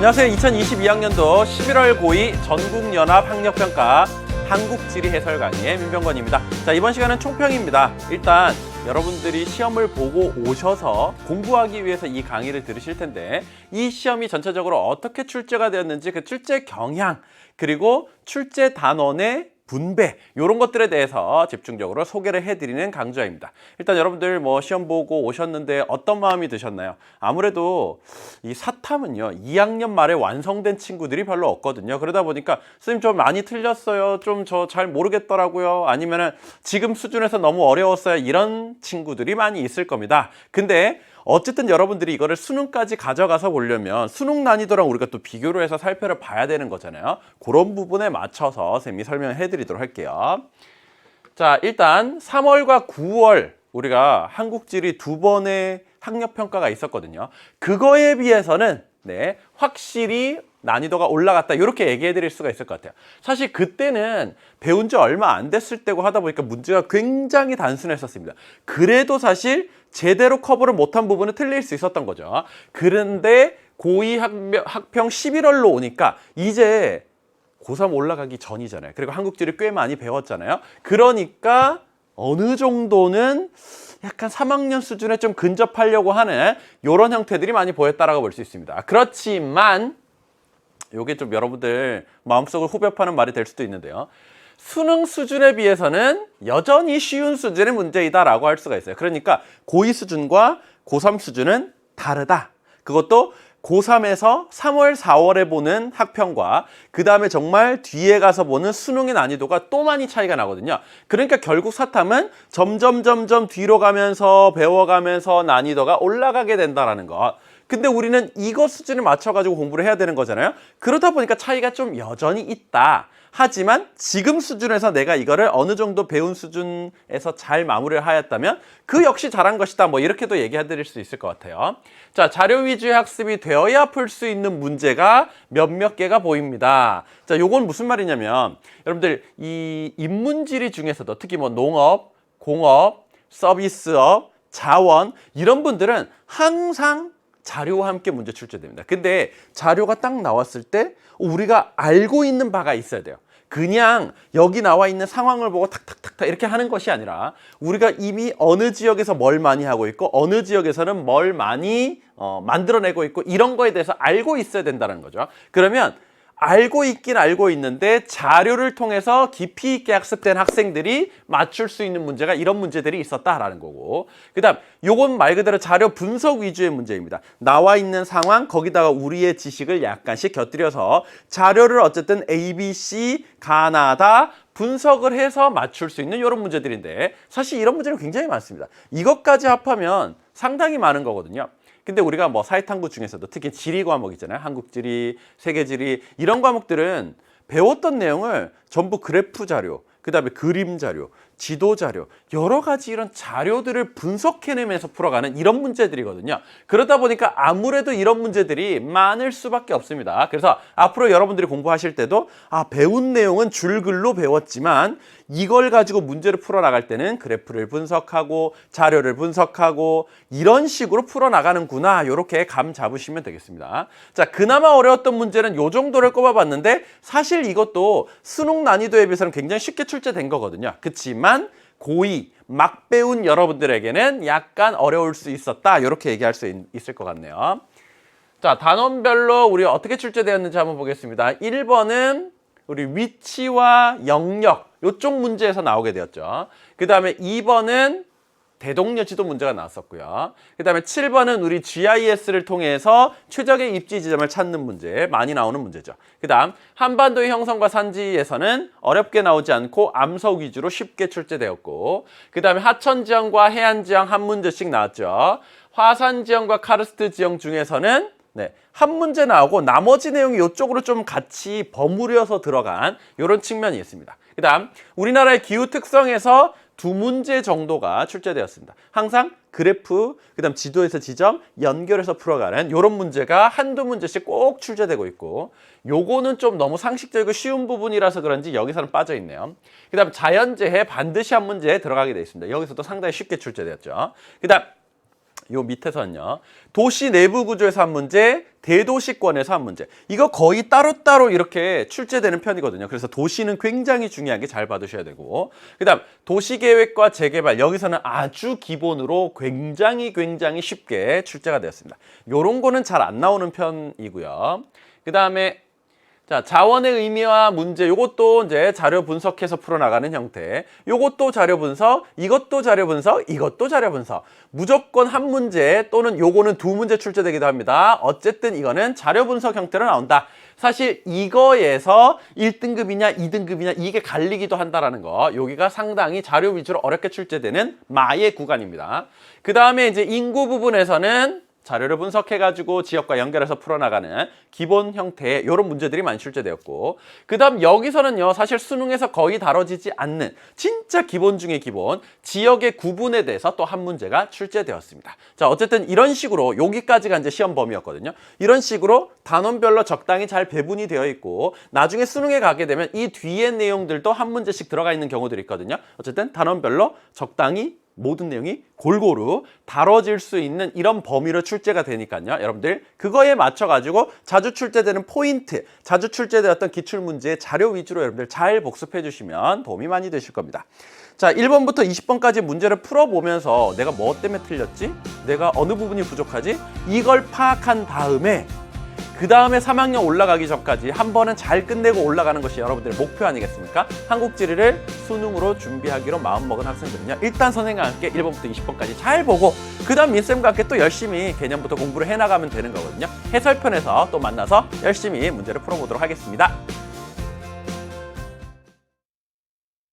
안녕하세요. 2022학년도 11월 고2 전국연합학력평가 한국지리 해설 강의의 민병건입니다. 자, 이번 시간은 총평입니다. 일단 여러분들이 시험을 보고 오셔서 공부하기 위해서 이 강의를 들으실 텐데, 이 시험이 전체적으로 어떻게 출제가 되었는지, 그 출제 경향, 그리고 출제 단원의 분배, 이런 것들에 대해서 집중적으로 소개를 해드리는 강좌입니다. 일단 여러분들 시험 보고 오셨는데 어떤 마음이 드셨나요? 아무래도 이 사탐은요, 2학년 말에 완성된 친구들이 별로 없거든요. 그러다 보니까 선생님 좀 많이 틀렸어요, 좀 저 잘 모르겠더라고요, 아니면은 지금 수준에서 너무 어려웠어요, 이런 친구들이 많이 있을 겁니다. 근데 어쨌든 여러분들이 이거를 수능까지 가져가서 보려면 수능 난이도랑 우리가 또 비교를 해서 살펴를 봐야 되는 거잖아요. 그런 부분에 맞춰서 선생님이 설명을 해드리도록 할게요. 자, 일단 3월과 9월 우리가 한국지리 2번의 학력평가가 있었거든요. 그거에 비해서는 확실히 난이도가 올라갔다, 이렇게 얘기해 드릴 수가 있을 것 같아요. 사실 그때는 배운 지 얼마 안 됐을 때고 하다 보니까 문제가 굉장히 단순했었습니다. 그래도 사실 제대로 커버를 못한 부분은 틀릴 수 있었던 거죠. 그런데 고2 학평 11월로 오니까 이제 고3 올라가기 전이잖아요. 그리고 한국지를 꽤 많이 배웠잖아요. 그러니까 어느 정도는 약간 3학년 수준에 좀 근접하려고 하는 이런 형태들이 많이 보였다라고 볼 수 있습니다. 그렇지만 이게 좀 여러분들 마음속을 후벼파는 말이 될 수도 있는데요. 수능 수준에 비해서는 여전히 쉬운 수준의 문제이다라고 할 수가 있어요. 그러니까 고2 수준과 고3 수준은 다르다. 그것도 고3에서 3월, 4월에 보는 학평과 그 다음에 정말 뒤에 가서 보는 수능의 난이도가 또 많이 차이가 나거든요. 그러니까 결국 사탐은 점점 뒤로 가면서 배워가면서 난이도가 올라가게 된다는 것. 근데 우리는 이거 수준을 맞춰가지고 공부를 해야 되는 거잖아요. 그러다 보니까 차이가 좀 여전히 있다. 하지만 지금 수준에서 내가 이거를 어느 정도 배운 수준에서 잘 마무리를 하였다면 그 역시 잘한 것이다, 이렇게도 얘기해 드릴 수 있을 것 같아요. 자, 자료 위주의 학습이 되어야 풀 수 있는 문제가 몇몇 개가 보입니다. 자, 요건 무슨 말이냐면 여러분들 이 인문지리 중에서도 특히 농업, 공업, 서비스업, 자원, 이런 분들은 항상 자료와 함께 문제 출제됩니다. 근데 자료가 딱 나왔을 때 우리가 알고 있는 바가 있어야 돼요. 그냥 여기 나와 있는 상황을 보고 탁탁탁탁 이렇게 하는 것이 아니라 우리가 이미 어느 지역에서 뭘 많이 하고 있고 어느 지역에서는 뭘 많이 만들어내고 있고 이런 거에 대해서 알고 있어야 된다는 거죠. 그러면 알고 있긴 알고 있는데 자료를 통해서 깊이 있게 학습된 학생들이 맞출 수 있는 문제가 이런 문제들이 있었다라는 거고, 그 다음 요건 말 그대로 자료 분석 위주의 문제입니다. 나와 있는 상황, 거기다가 우리의 지식을 약간씩 곁들여서 자료를 어쨌든 A, B, C, 가나다 분석을 해서 맞출 수 있는 이런 문제들인데, 사실 이런 문제는 굉장히 많습니다. 이것까지 합하면 상당히 많은 거거든요. 근데 우리가 사회탐구 중에서도 특히 지리 과목 있잖아요. 한국지리, 세계지리, 이런 과목들은 배웠던 내용을 전부 그래프 자료, 그 다음에 그림 자료, 지도 자료, 여러 가지 이런 자료들을 분석해내면서 풀어가는 이런 문제들이거든요. 그러다 보니까 아무래도 이런 문제들이 많을 수밖에 없습니다. 그래서 앞으로 여러분들이 공부하실 때도 배운 내용은 줄글로 배웠지만 이걸 가지고 문제를 풀어나갈 때는 그래프를 분석하고 자료를 분석하고 이런 식으로 풀어나가는구나, 이렇게 감 잡으시면 되겠습니다. 자, 그나마 어려웠던 문제는 요 정도를 꼽아봤는데 사실 이것도 수능 난이도에 비해서는 굉장히 쉽게 출제된 거거든요. 그치만 고2 막 배운 여러분들에게는 약간 어려울 수 있었다, 이렇게 얘기할 수 있을 것 같네요. 자, 단원별로 우리 어떻게 출제되었는지 한번 보겠습니다. 1번은 우리 위치와 영역, 이쪽 문제에서 나오게 되었죠. 그 다음에 2번은 대동여지도 문제가 나왔었고요. 그 다음에 7번은 우리 GIS를 통해서 최적의 입지 지점을 찾는 문제, 많이 나오는 문제죠. 그 다음 한반도의 형성과 산지에서는 어렵게 나오지 않고 암석 위주로 쉽게 출제되었고, 그 다음에 하천지형과 해안지형 한 문제씩 나왔죠. 화산지형과 카르스트 지형 중에서는 한 문제 나오고 나머지 내용이 이쪽으로 좀 같이 버무려서 들어간 이런 측면이 있습니다. 그 다음 우리나라의 기후 특성에서 2문제 정도가 출제되었습니다. 항상 그래프, 그 다음 지도에서 지점 연결해서 풀어가는 이런 문제가 한두 문제씩 꼭 출제되고 있고, 요거는 좀 너무 상식적이고 쉬운 부분이라서 그런지 여기서는 빠져 있네요. 그 다음 자연재해 반드시 한 문제에 들어가게 되어 있습니다. 여기서도 상당히 쉽게 출제되었죠. 그 다음 요 밑에서는요. 도시 내부 구조에서 한 문제, 대도시권에서 한 문제. 이거 거의 따로따로 이렇게 출제되는 편이거든요. 그래서 도시는 굉장히 중요하게 잘 봐두셔야 되고, 그다음 도시계획과 재개발, 여기서는 아주 기본으로 굉장히 쉽게 출제가 되었습니다. 요런 거는 잘 안 나오는 편이고요. 그다음에 자, 자원의 의미와 문제, 요것도 이제 자료 분석해서 풀어나가는 형태. 요것도 자료 분석, 이것도 자료 분석, 이것도 자료 분석. 무조건 한 문제 또는 요거는 두 문제 출제되기도 합니다. 어쨌든 이거는 자료 분석 형태로 나온다. 사실 이거에서 1등급이냐 2등급이냐 이게 갈리기도 한다라는 거. 여기가 상당히 자료 위주로 어렵게 출제되는 마의 구간입니다. 그 다음에 이제 인구 부분에서는 자료를 분석해가지고 지역과 연결해서 풀어나가는 기본 형태의 이런 문제들이 많이 출제되었고, 그 다음 여기서는요 사실 수능에서 거의 다뤄지지 않는 진짜 기본 중에 기본 지역의 구분에 대해서 또 한 문제가 출제되었습니다. 자, 어쨌든 이런 식으로 여기까지가 이제 시험 범위였거든요. 이런 식으로 단원별로 적당히 잘 배분이 되어 있고, 나중에 수능에 가게 되면 이 뒤에 내용들도 한 문제씩 들어가 있는 경우들이 있거든요. 어쨌든 단원별로 적당히 모든 내용이 골고루 다뤄질 수 있는 이런 범위로 출제가 되니까요. 여러분들 그거에 맞춰가지고 자주 출제되는 포인트, 자주 출제되었던 기출문제의 자료 위주로 여러분들 잘 복습해 주시면 도움이 많이 되실 겁니다. 자, 1번부터 20번까지 문제를 풀어보면서 내가 뭐 때문에 틀렸지? 내가 어느 부분이 부족하지? 이걸 파악한 다음에 그 다음에 3학년 올라가기 전까지 한 번은 잘 끝내고 올라가는 것이 여러분들의 목표 아니겠습니까? 한국지리를 수능으로 준비하기로 마음먹은 학생들은요. 일단 선생님과 함께 1번부터 20번까지 잘 보고 그 다음 민쌤과 함께 또 열심히 개념부터 공부를 해나가면 되는 거거든요. 해설편에서 또 만나서 열심히 문제를 풀어보도록 하겠습니다.